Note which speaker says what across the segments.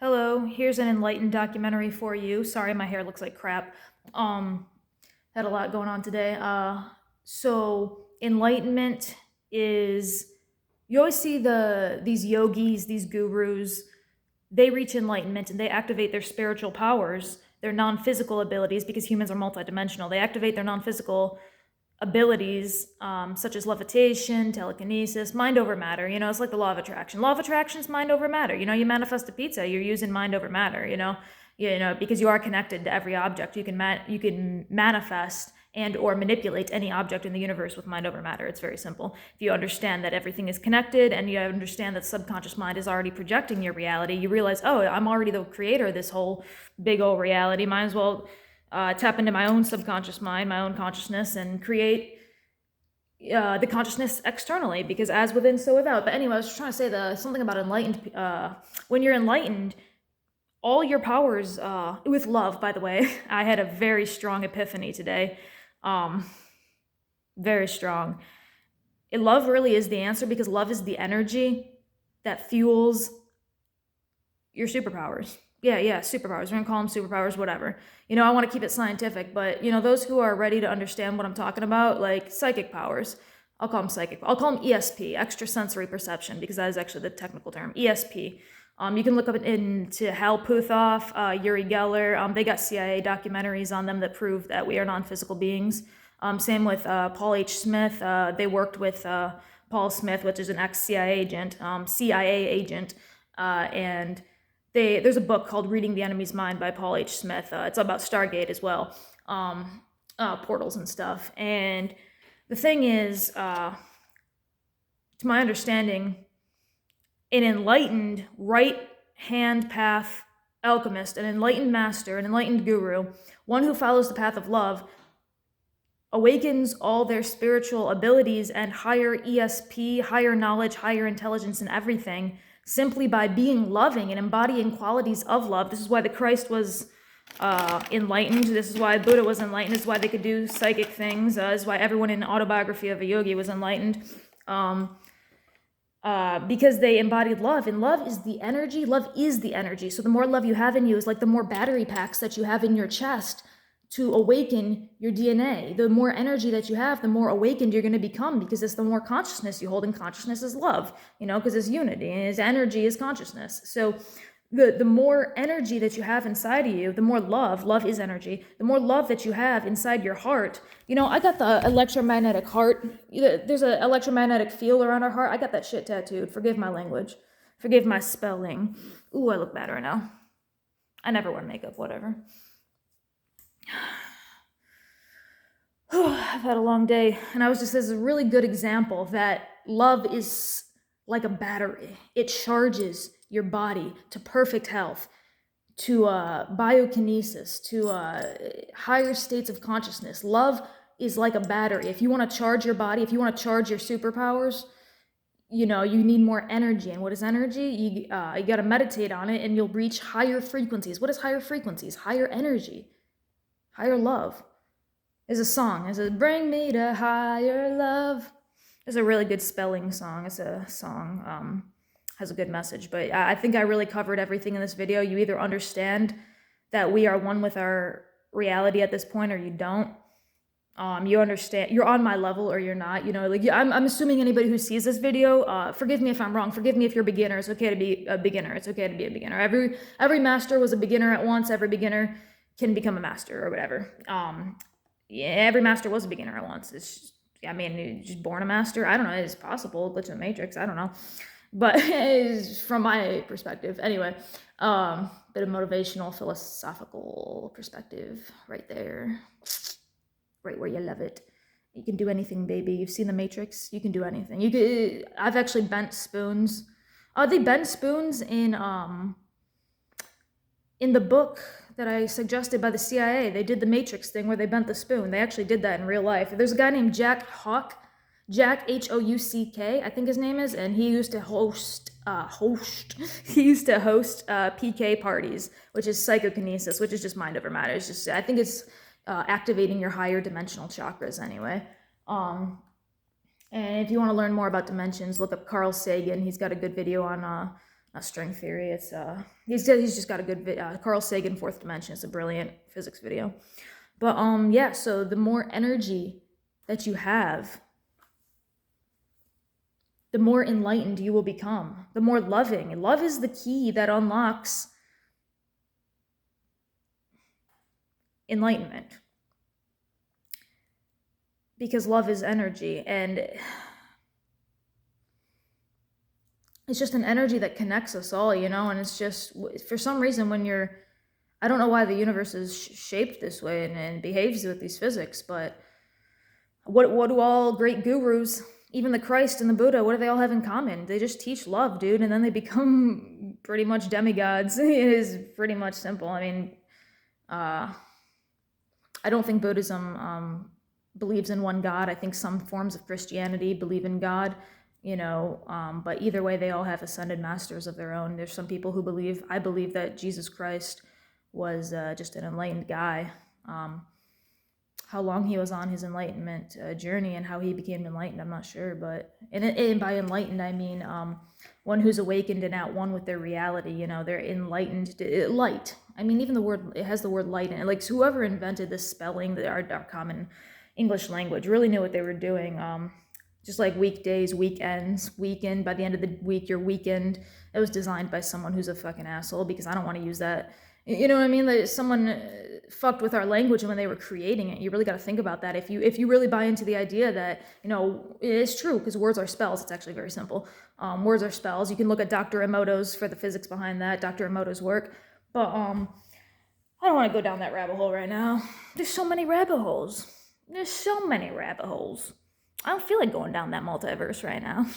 Speaker 1: Hello, here's an enlightened documentary for you. Sorry, my hair looks like crap. Um, had a lot going on today. So enlightenment is you always see these yogis, these gurus, they reach enlightenment and they activate their spiritual powers, their non-physical abilities, because humans are multidimensional. They activate their non-physical abilities, such as levitation, telekinesis, mind over matter. It's like the law of attraction. Law of attraction is mind over matter. You manifest a pizza, you're using mind over matter. Because you are connected to every object. You can manifest and or manipulate any object in the universe with mind over matter. It's very simple. If you understand that everything is connected and you understand that subconscious mind is already projecting your reality, you realize, oh, I'm already the creator of this whole big old reality. Might as well tap into my own subconscious mind, my own consciousness, and create the consciousness externally, because as within, so without. But anyway, I was just trying to say something about enlightened. When you're enlightened, all your powers, with love, by the way, I had a very strong epiphany today. Very strong. Love really is the answer, because love is the energy that fuels your superpowers. Yeah, superpowers. We're gonna call them superpowers, whatever. I want to keep it scientific, but those who are ready to understand what I'm talking about, like psychic powers, I'll call them psychic. I'll call them ESP, extrasensory perception, because that is actually the technical term. ESP. You can look up into Hal Puthoff, Uri Geller. They got CIA documentaries on them that prove that we are non-physical beings. Same with Paul H. Smith. They worked with Paul Smith, which is an ex-CIA agent, and there's a book called Reading the Enemy's Mind by Paul H. Smith. It's about Stargate as well, portals and stuff. And the thing is, to my understanding, an enlightened right-hand path alchemist, an enlightened master, an enlightened guru, one who follows the path of love, awakens all their spiritual abilities and higher ESP, higher knowledge, higher intelligence, and everything, simply by being loving and embodying qualities of love. This is why the Christ was enlightened. This is why Buddha was enlightened. This is why they could do psychic things. This is why everyone in Autobiography of a Yogi was enlightened. Because they embodied love, and love is the energy. Love is the energy. So the more love you have in you is like the more battery packs that you have in your chest to awaken your DNA. The more energy that you have, the more awakened you're going to become, because it's the more consciousness you hold, and consciousness is love, because it's unity, and his energy is consciousness. So the more energy that you have inside of you, the more love is energy, the more love that you have inside your heart. I got the electromagnetic heart. There's an electromagnetic field around our heart. I got that shit tattooed. Forgive my language. Forgive my spelling. Ooh, I look bad right now. I never wear makeup, whatever. I've had a long day, and this is a really good example that love is like a battery. It charges your body to perfect health, to biokinesis, to higher states of consciousness. Love is like a battery. If you want to charge your body, if you want to charge your superpowers, you need more energy. And what is energy? You got to meditate on it, and you'll reach higher frequencies. What is higher frequencies? Higher energy, higher love. There's a song. It says, "Bring me to higher love." It's a really good spelling song. It's a song, has a good message. But I think I really covered everything in this video. You either understand that we are one with our reality at this point, or you don't. You understand, you're on my level or you're not. I'm assuming anybody who sees this video, forgive me if I'm wrong. Forgive me if you're a beginner. It's okay to be a beginner. It's okay to be a beginner. Every master was a beginner at once. Every beginner can become a master or whatever. Yeah, every master was a beginner at once. You're just born a master. I don't know. It's possible. Glitch in the Matrix. I don't know. But from my perspective. Anyway, bit of motivational, philosophical perspective right there. Right where you love it. You can do anything, baby. You've seen the Matrix. You can do anything. I've actually bent spoons. They bend spoons in the book that I suggested by the CIA. They did the Matrix thing where they bent the spoon. They actually did that in real life. There's a guy named Jack Houck, Houck, I think his name is, and he used to host PK parties, which is psychokinesis, which is just mind over matter. I think it's activating your higher dimensional chakras anyway. And if you want to learn more about dimensions, look up Carl Sagan. He's got a good video on string theory. It's he's just got a good Carl Sagan, Fourth Dimension. It's a brilliant physics video. But yeah, so the more energy that you have, the more enlightened you will become, the more loving. Love is the key that unlocks enlightenment. Because love is energy, and it's just an energy that connects us all, you know, and it's just, for some reason, when you're, I don't know why the universe is shaped this way and behaves with these physics, but what do all great gurus, even the Christ and the Buddha, what do they all have in common? They just teach love, dude, and then they become pretty much demigods. It is pretty much simple. I mean, I don't think Buddhism believes in one God. I think some forms of Christianity believe in God, you know, but either way, they all have ascended masters of their own. There's some people who believe, I believe that Jesus Christ was just an enlightened guy. How long he was on his enlightenment journey and how he became enlightened, I'm not sure, but, and by enlightened, I mean one who's awakened and at one with their reality, you know, they're enlightened, light. I mean, even the word, it has the word light in it. Like, so whoever invented this spelling, our common English language, really knew what they were doing. Just like weekdays, weekends, weekend, by the end of the week, you're weekend. It was designed by someone who's a fucking asshole, because I don't want to use that. You know what I mean? Like, someone fucked with our language when they were creating it. You really got to think about that. If you really buy into the idea that, you know, it's true, because words are spells. It's actually very simple. Words are spells. You can look at Dr. Emoto's for the physics behind that, Dr. Emoto's work. But I don't want to go down that rabbit hole right now. There's so many rabbit holes. There's so many rabbit holes. I don't feel like going down that multiverse right now.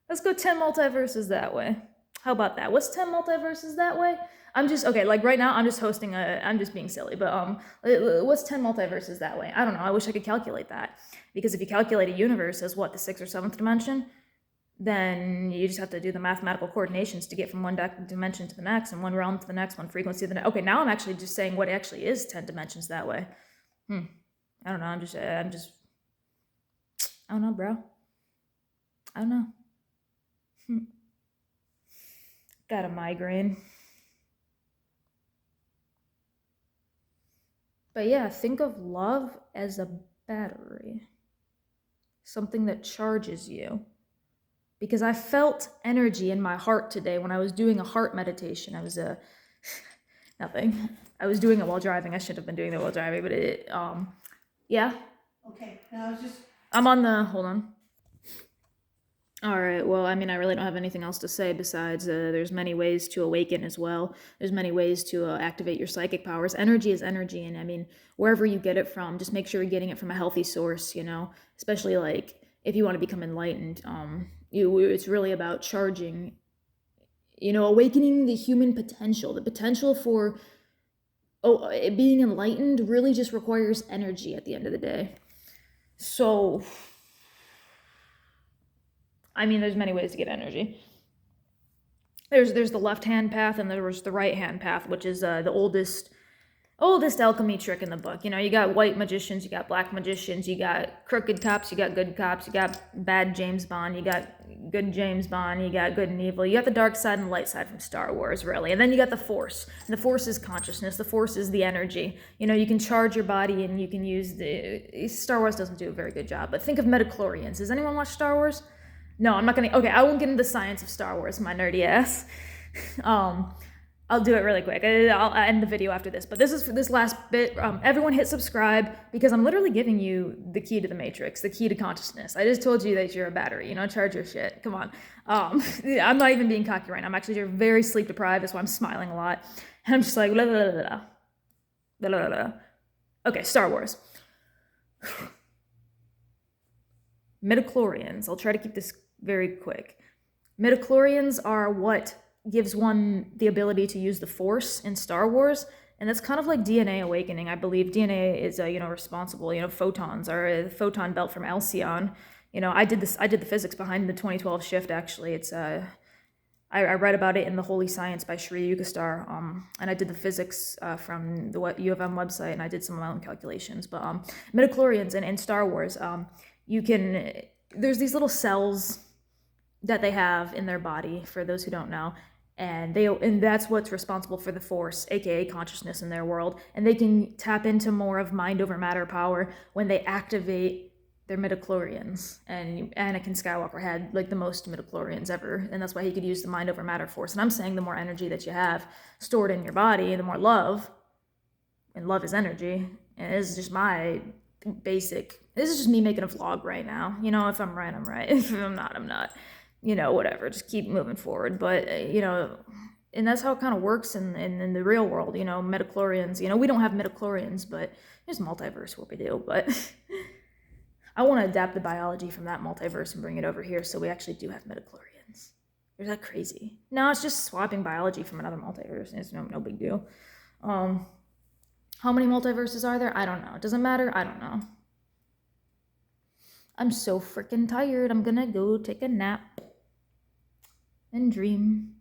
Speaker 1: Let's go 10 multiverses that way. How about that? What's 10 multiverses that way? I'm just, okay, like right now I'm just hosting I'm just being silly, but what's 10 multiverses that way? I don't know. I wish I could calculate that. Because if you calculate a universe as what, the 6th or 7th dimension, then you just have to do the mathematical coordinations to get from one dimension to the next, and one realm to the next, one frequency to the next. Okay, now I'm actually just saying what actually is 10 dimensions that way. I don't know. I'm just, I don't know, bro. I don't know. Got a migraine. But yeah, think of love as a battery. Something that charges you. Because I felt energy in my heart today when I was doing a heart meditation. I was nothing. I was doing it while driving. I shouldn't have been doing it while driving, but yeah.
Speaker 2: Okay, now I was just...
Speaker 1: I'm on the, hold on. All right, well, I mean, I really don't have anything else to say besides there's many ways to awaken as well. There's many ways to activate your psychic powers. Energy is energy, and I mean, wherever you get it from, just make sure you're getting it from a healthy source, you know, especially like if you want to become enlightened. It's really about charging, you know, awakening the human potential. The potential for being enlightened really just requires energy at the end of the day. So, I mean, there's many ways to get energy. There's the left-hand path, and there's the right-hand path, which is the oldest alchemy trick in the book. You know, you got white magicians, you got black magicians, you got crooked cops, you got good cops, you got bad James Bond, you got good James Bond, you got good and evil, you got the dark side and light side from Star Wars, really. And then you got the Force. And the Force is consciousness. The Force is the energy. You know, you can charge your body, and you can use Star Wars doesn't do a very good job, but think of midichlorians. Does anyone watch Star Wars? No, I'm not gonna, okay, I won't get into the science of Star Wars, my nerdy ass. I'll do it really quick. I'll end the video after this. But this is for this last bit. Everyone hit subscribe, because I'm literally giving you the key to the matrix, the key to consciousness. I just told you that you're a battery, you know, charge your shit. Come on. I'm not even being cocky right now. I'm actually very sleep deprived. That's why I'm smiling a lot. And I'm just like, blah, blah, blah, blah. Blah, blah, blah. Okay, Star Wars. Midichlorians. I'll try to keep this very quick. Midichlorians are what gives one the ability to use the Force in Star Wars, and that's kind of like DNA awakening. I believe DNA is responsible. You know, photons are a photon belt from Alcyon. You know, I did the physics behind the 2012 shift. Actually, it's I read about it in The Holy Science by Sri Yukastar, and I did the physics from the U of M website, and I did some of my own calculations. But midichlorians in Star Wars, there's these little cells that they have in their body, for those who don't know. And that's what's responsible for the force, aka consciousness, in their world. And they can tap into more of mind over matter power when they activate their midichlorians. And Anakin Skywalker had like the most midichlorians ever, and that's why he could use the mind over matter force. And I'm saying the more energy that you have stored in your body, the more love, and love is energy. And this is just my basic, this is just me making a vlog right now. You know, if I'm right, I'm right. If I'm not, I'm not. You know, whatever, just keep moving forward. But you know, and that's how it kind of works in the real world. You know, midichlorians, you know, we don't have midichlorians, but there's a multiverse where we do. But I want to adapt the biology from that multiverse and bring it over here so we actually do have midichlorians. Is that crazy? No, it's just swapping biology from another multiverse. It's no big deal. How many multiverses are there? I don't know. It doesn't matter. I don't know. I'm so freaking tired. I'm gonna go take a nap and dream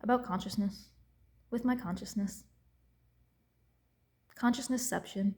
Speaker 1: about consciousness with my consciousness. Consciousnessception.